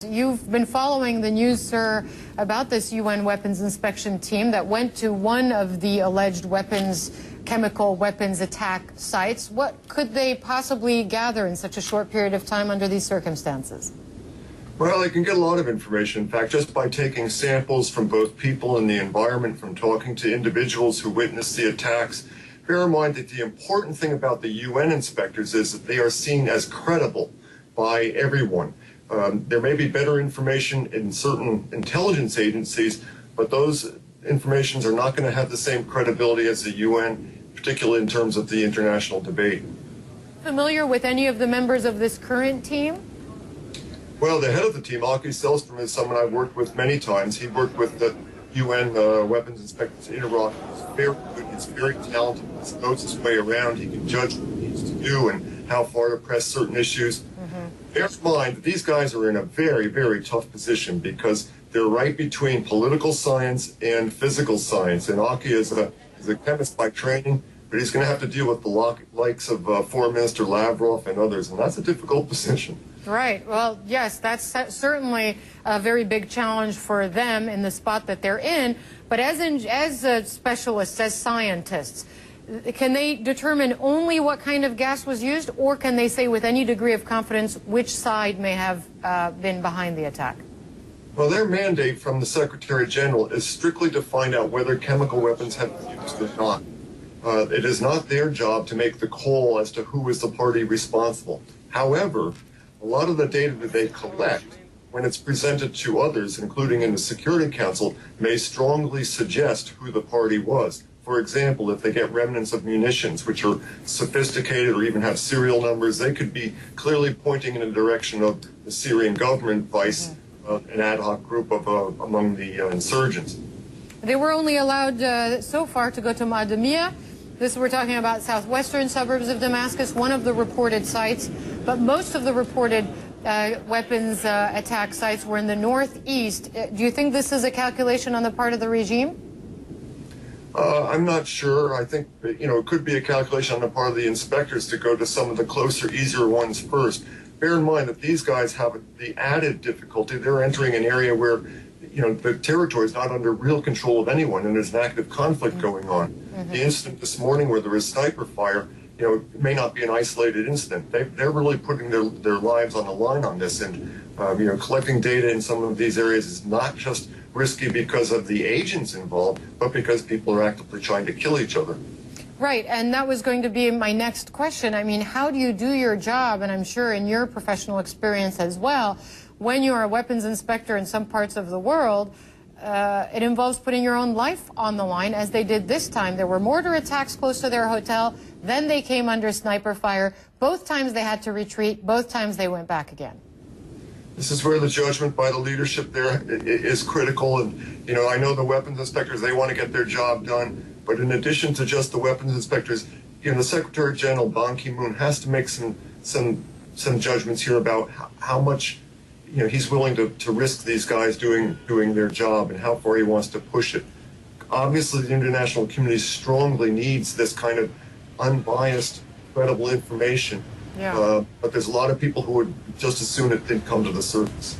You've been following the news, sir, about this UN weapons inspection team that went to one of the alleged chemical weapons attack sites. What could they possibly gather in such a short period of time under these circumstances? Well, they can get a lot of information. In fact, just by taking samples from both people and the environment, from talking to individuals who witnessed the attacks. Bear in mind that the important thing about the UN inspectors is that they are seen as credible by everyone. There may be better information in certain intelligence agencies, but those informations are not going to have the same credibility as the UN, particularly in terms of the international debate. Familiar with any of the members of this current team? Well, the head of the team, Aki Selstrom, is someone I've worked with many times. He worked with the UN weapons inspectors in Iraq. He's very good. He's very talented. He knows his way around. He can judge what he needs to do and how far to press certain issues. Bear in mind that these guys are in a very, very tough position because they're right between political science and physical science. And Aki is a chemist by training, but he's going to have to deal with the likes of Foreign Minister Lavrov and others, and that's a difficult position. Right. Well, yes, that's certainly a very big challenge for them in the spot that they're in. But as specialists, as scientists, can they determine only what kind of gas was used, or can they say with any degree of confidence which side may have been behind the attack? Well, their mandate from the Secretary General is strictly to find out whether chemical weapons have been used or not. It is not their job to make the call as to who is the party responsible. However, a lot of the data that they collect, when it's presented to others, including in the Security Council, may strongly suggest who the party was. For example, if they get remnants of munitions, which are sophisticated or even have serial numbers, they could be clearly pointing in the direction of the Syrian government vice an ad hoc group of among the insurgents. They were only allowed so far to go to Madamiyah. We're talking about southwestern suburbs of Damascus, one of the reported sites, but most of the reported weapons attack sites were in the northeast. Do you think this is a calculation on the part of the regime? I'm not sure. I think, it could be a calculation on the part of the inspectors to go to some of the closer, easier ones first. Bear in mind that these guys have the added difficulty. They're entering an area where, the territory is not under real control of anyone, and there's an active conflict going on. The incident this morning where there was sniper fire, it may not be an isolated incident. They're really putting their lives on the line on this, and, collecting data in some of these areas is not just risky because of the agents involved, but because people are actively trying to kill each other. Right, and that was going to be my next question. I mean, how do you do your job, and I'm sure in your professional experience as well, when you're a weapons inspector in some parts of the world, it involves putting your own life on the line, as they did this time. There were mortar attacks close to their hotel, then they came under sniper fire. Both times they had to retreat, both times they went back again. This is where the judgment by the leadership there is critical. And, I know the weapons inspectors, they want to get their job done. But in addition to just the weapons inspectors, the Secretary General, Ban Ki-moon, has to make some judgments here about how much, he's willing to risk these guys doing their job and how far he wants to push it. Obviously, the international community strongly needs this kind of unbiased, credible information. Yeah. But there's a lot of people who would just as soon it didn't come to the surface.